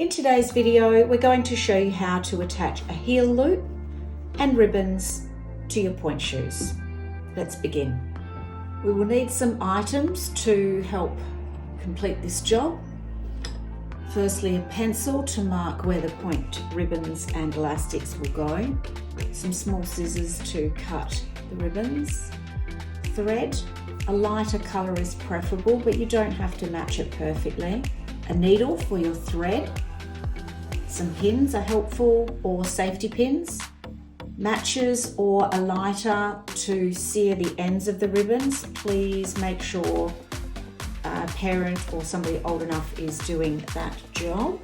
In today's video, we're going to show you how to attach a heel loop and ribbons to your pointe shoes. Let's begin. We will need some items to help complete this job. Firstly, a pencil to mark where the pointe ribbons and elastics will go. Some small scissors to cut the ribbons. Thread. A lighter colour is preferable, but you don't have to match it perfectly. A needle for your thread. Some pins are helpful, or safety pins. Matches or a lighter to sear the ends of the ribbons. Please make sure a parent or somebody old enough is doing that job.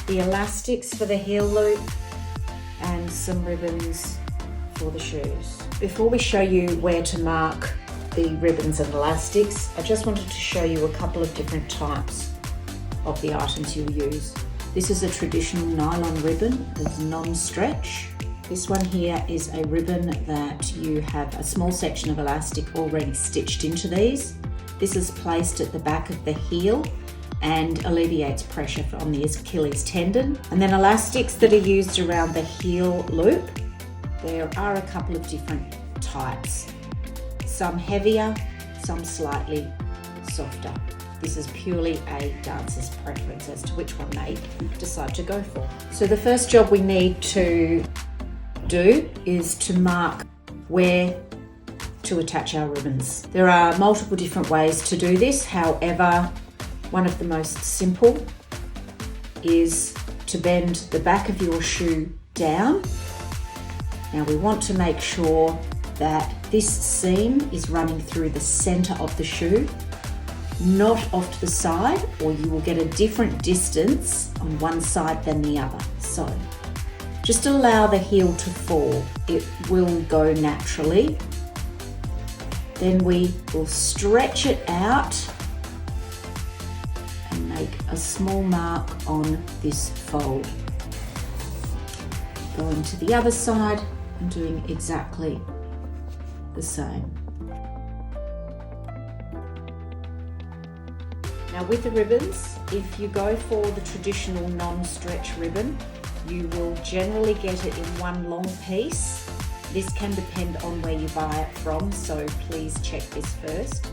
The elastics for the heel loop and some ribbons for the shoes. Before we show you where to mark the ribbons and elastics, I just wanted to show you a couple of different types of the items you'll use. This is a traditional nylon ribbon. It's non-stretch. This one here is a ribbon that you have a small section of elastic already stitched into these. This is placed at the back of the heel and alleviates pressure on the Achilles tendon. And then elastics that are used around the heel loop. There are a couple of different types. Some heavier, some slightly softer. This is purely a dancer's preference as to which one they decide to go for. So the first job we need to do is to mark where to attach our ribbons. There are multiple different ways to do this. However, one of the most simple is to bend the back of your shoe down. Now we want to make sure that this seam is running through the center of the shoe, not off to the side, or you will get a different distance on one side than the other. So just allow the heel to fall. It will go naturally. Then we will stretch it out and make a small mark on this fold. Going to the other side and doing exactly the same. Now with the ribbons, if you go for the traditional non-stretch ribbon, you will generally get it in one long piece. This can depend on where you buy it from, so please check this first.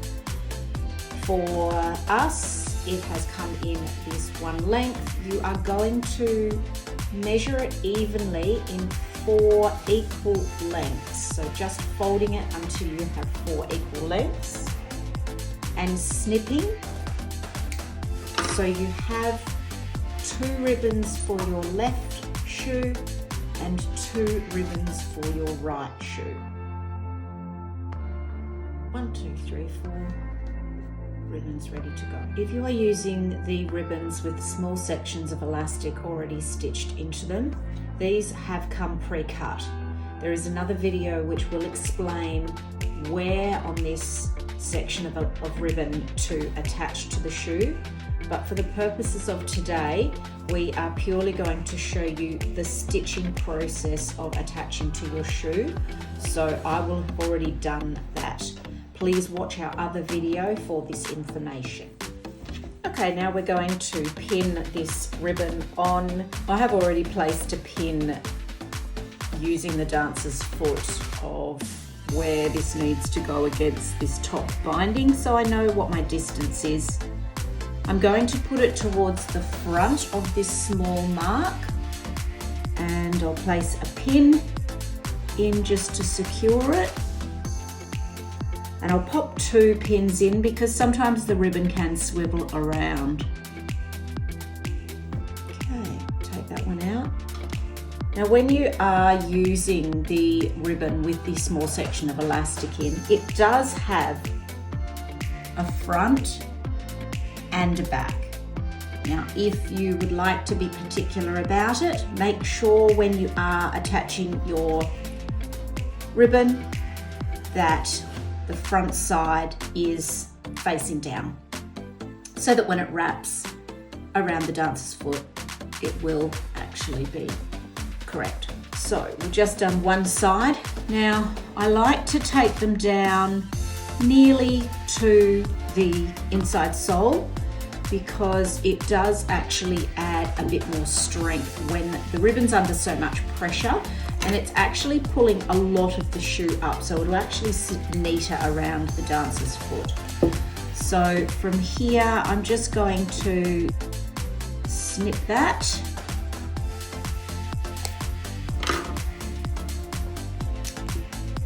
For us, it has come in this one length. You are going to measure it evenly in 4 equal lengths. So just folding it until you have 4 equal lengths and snipping. So you have 2 ribbons for your left shoe and 2 ribbons for your right shoe. 1, 2, 3, 4 ribbons ready to go. If you are using the ribbons with small sections of elastic already stitched into them, these have come pre-cut. There is another video which will explain where on this section of ribbon to attach to the shoe. But for the purposes of today, we are purely going to show you the stitching process of attaching to your shoe. So I will have already done that. Please watch our other video for this information. Okay, now we're going to pin this ribbon on. I have already placed a pin using the dancer's foot of where this needs to go against this top binding, so I know what my distance is. I'm going to put it towards the front of this small mark, and I'll place a pin in just to secure it. And I'll pop 2 pins in because sometimes the ribbon can swivel around. Okay, take that one out. Now when you are using the ribbon with this small section of elastic in, it does have a front and a back. Now if you would like to be particular about it, make sure when you are attaching your ribbon that the front side is facing down, so that when it wraps around the dancer's foot, it will actually be correct. So we've just done one side. Now I like to take them down nearly to the inside sole because it does actually add a bit more strength when the ribbon's under so much pressure, and it's actually pulling a lot of the shoe up, so it'll actually sit neater around the dancer's foot. So from here, I'm just going to snip that.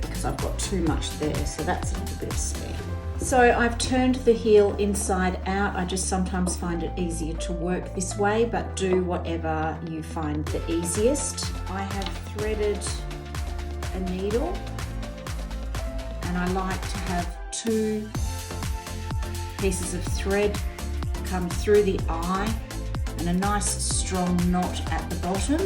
Because I've got too much there, so that's a little bit of spare. So I've turned the heel inside out. I just sometimes find it easier to work this way, but do whatever you find the easiest. I have threaded a needle, and I like to have 2 pieces of thread come through the eye and a nice strong knot at the bottom.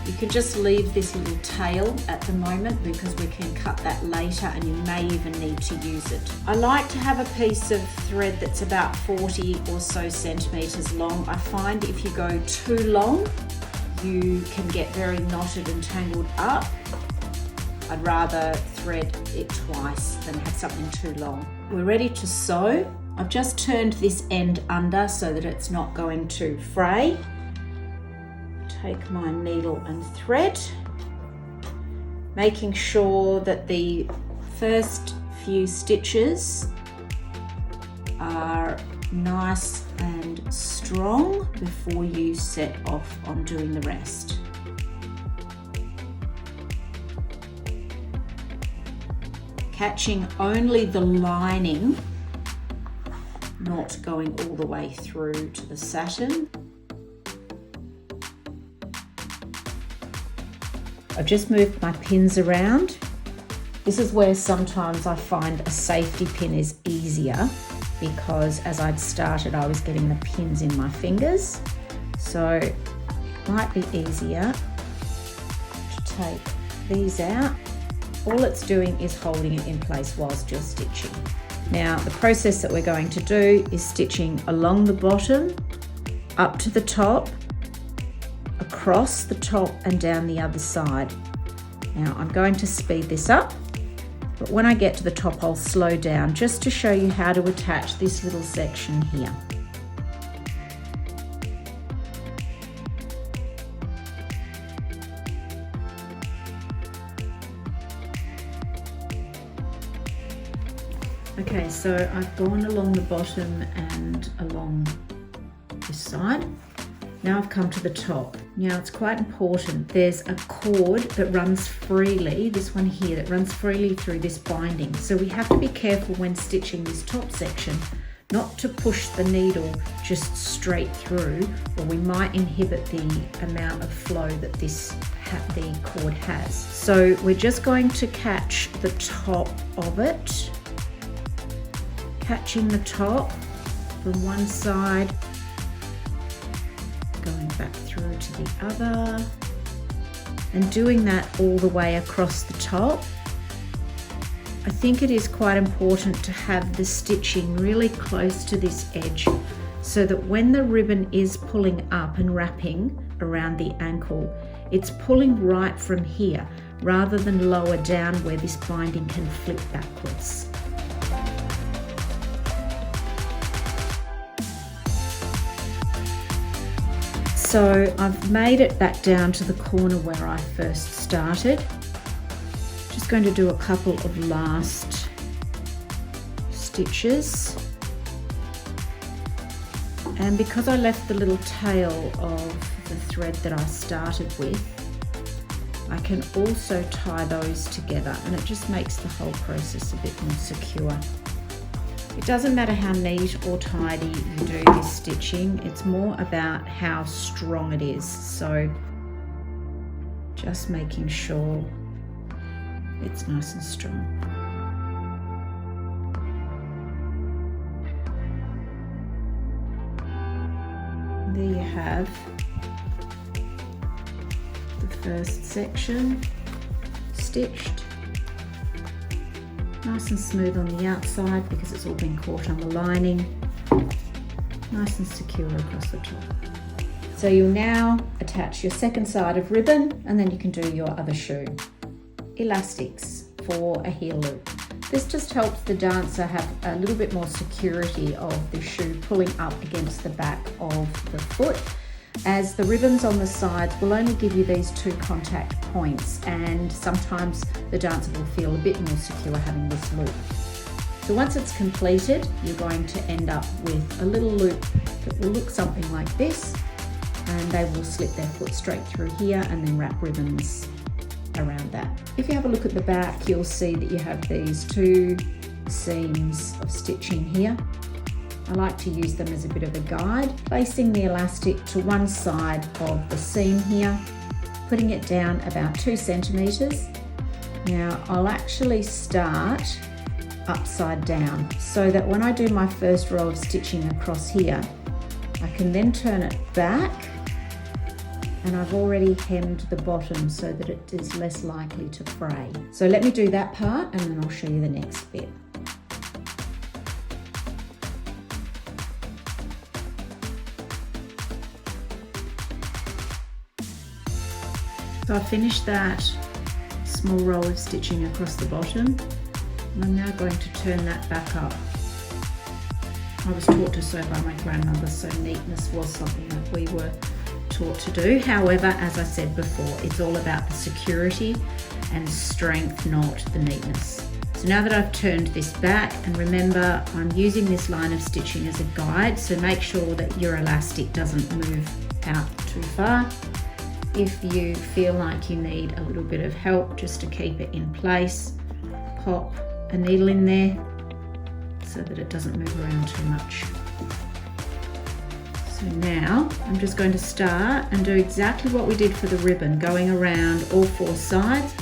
You can just leave this little tail at the moment because we can cut that later, and you may even need to use it. I like to have a piece of thread that's about 40 or so centimeters long. I find if you go too long, you can get very knotted and tangled up. I'd rather thread it twice than have something too long. We're ready to sew. I've just turned this end under so that it's not going to fray. Take my needle and thread, making sure that the first few stitches are nice and strong before you set off on doing the rest. Catching only the lining, not going all the way through to the satin. I've just moved my pins around. This is where sometimes I find a safety pin is easier, because as I'd started I was getting the pins in my fingers, so it might be easier to take these out. All it's doing is holding it in place whilst you're stitching. Now the process that we're going to do is stitching along the bottom, up to the top, across the top and down the other side. Now I'm going to speed this up, but when I get to the top I'll slow down just to show you how to attach this little section here. Okay, so I've gone along the bottom and along this side. Now I've come to the top. Now it's quite important. There's a cord that runs freely, this one here, that runs freely through this binding. So we have to be careful when stitching this top section not to push the needle just straight through, or we might inhibit the amount of flow that the cord has. So we're just going to catch the top of it, catching the top from one side, going back through to the other, and doing that all the way across the top. I think it is quite important to have the stitching really close to this edge, so that when the ribbon is pulling up and wrapping around the ankle, it's pulling right from here rather than lower down where this binding can flip backwards. So I've made it back down to the corner where I first started. Just going to do a couple of last stitches. And because I left the little tail of the thread that I started with, I can also tie those together, and it just makes the whole process a bit more secure. It doesn't matter how neat or tidy you do this stitching, it's more about how strong it is. So just making sure it's nice and strong. There you have the first section stitched. Nice and smooth on the outside because it's all been caught on the lining. Nice and secure across the top. So you'll now attach your second side of ribbon, and then you can do your other shoe. Elastics for a heel loop. This just helps the dancer have a little bit more security of the shoe pulling up against the back of the foot, as the ribbons on the sides will only give you these 2 contact points, and sometimes the dancer will feel a bit more secure having this loop. So once it's completed, you're going to end up with a little loop that will look something like this, and they will slip their foot straight through here and then wrap ribbons around that. If you have a look at the back, you'll see that you have these 2 seams of stitching here. I like to use them as a bit of a guide, placing the elastic to one side of the seam here, putting it down about 2 centimeters. Now I'll actually start upside down so that when I do my first row of stitching across here, I can then turn it back, and I've already hemmed the bottom so that it is less likely to fray. So let me do that part and then I'll show you the next bit. So I've finished that small row of stitching across the bottom, and I'm now going to turn that back up. I was taught to sew by my grandmother, so neatness was something that we were taught to do. However, as I said before, it's all about the security and strength, not the neatness. So now that I've turned this back, and remember, I'm using this line of stitching as a guide, so make sure that your elastic doesn't move out too far. If you feel like you need a little bit of help just to keep it in place, pop a needle in there so that it doesn't move around too much. So now I'm just going to start and do exactly what we did for the ribbon, going around all 4 sides.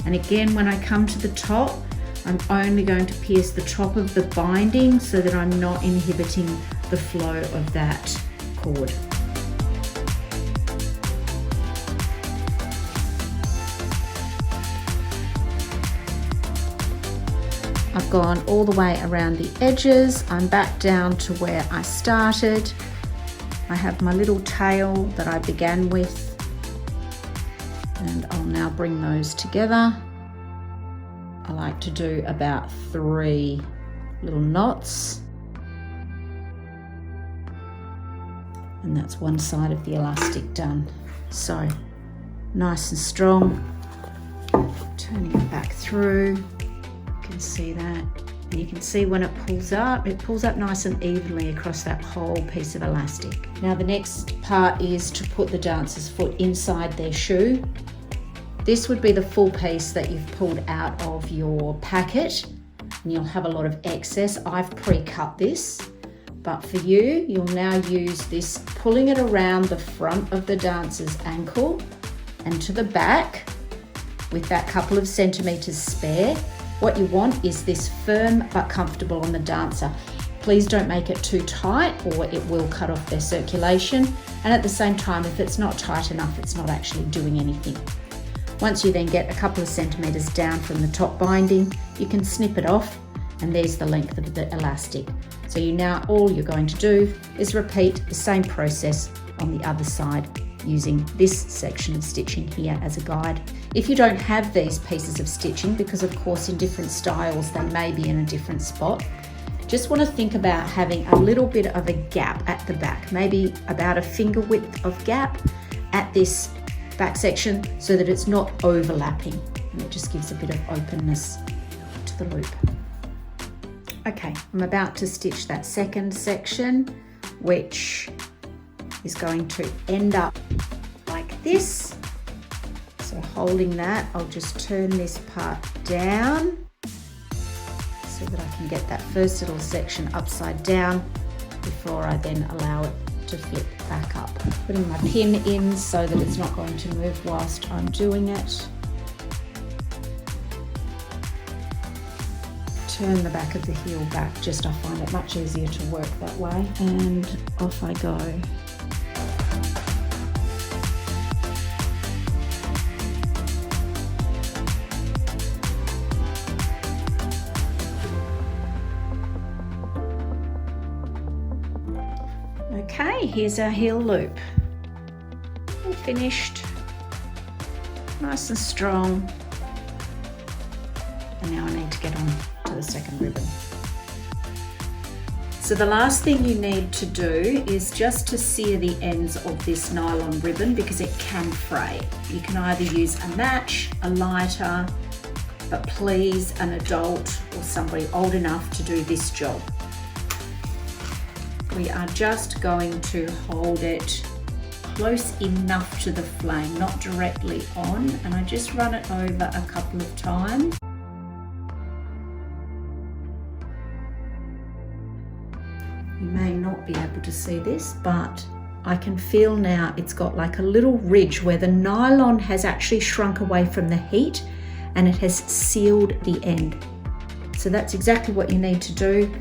And again, when I come to the top, I'm only going to pierce the top of the binding so that I'm not inhibiting the flow of that cord. I've gone all the way around the edges. I'm back down to where I started. I have my little tail that I began with, and I'll now bring those together. I like to do about 3 little knots, and that's one side of the elastic done. So nice and strong, turning it back through. You can see that, and you can see when it pulls up nice and evenly across that whole piece of elastic. Now the next part is to put the dancer's foot inside their shoe. This would be the full piece that you've pulled out of your packet, and you'll have a lot of excess. I've pre-cut this, but for you, you'll now use this, pulling it around the front of the dancer's ankle and to the back with that couple of centimeters spare. What you want is this firm but comfortable on the dancer. Please don't make it too tight or it will cut off their circulation. And at the same time, if it's not tight enough, it's not actually doing anything. Once you then get a couple of centimeters down from the top binding, you can snip it off, and there's the length of the elastic. So all you're going to do is repeat the same process on the other side, using this section of stitching here as a guide. If you don't have these pieces of stitching, because of course in different styles they may be in a different spot, just want to think about having a little bit of a gap at the back, maybe about a finger width of gap at this back section so that it's not overlapping, and it just gives a bit of openness to the loop. Okay, I'm about to stitch that second section, which is going to end up like this. So holding that, I'll just turn this part down so that I can get that first little section upside down before I then allow it to flip back up. Putting my pin in so that it's not going to move whilst I'm doing it. Turn the back of the heel back, I find it much easier to work that way, and off I go. Okay, here's our heel loop. All finished, nice and strong. And now I need to get on to the second ribbon. So the last thing you need to do is just to sear the ends of this nylon ribbon because it can fray. You can either use a match, a lighter, but please an adult or somebody old enough to do this job. We are just going to hold it close enough to the flame, not directly on, and I just run it over a couple of times. You may not be able to see this, but I can feel now it's got like a little ridge where the nylon has actually shrunk away from the heat and it has sealed the end. So that's exactly what you need to do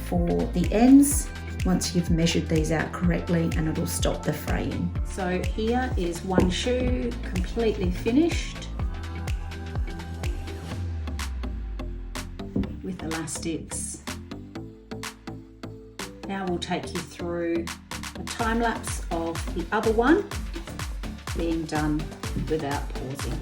for the ends once you've measured these out correctly, and it'll stop the fraying. So here is one shoe completely finished with elastics. Now we'll take you through a time lapse of the other one being done without pausing.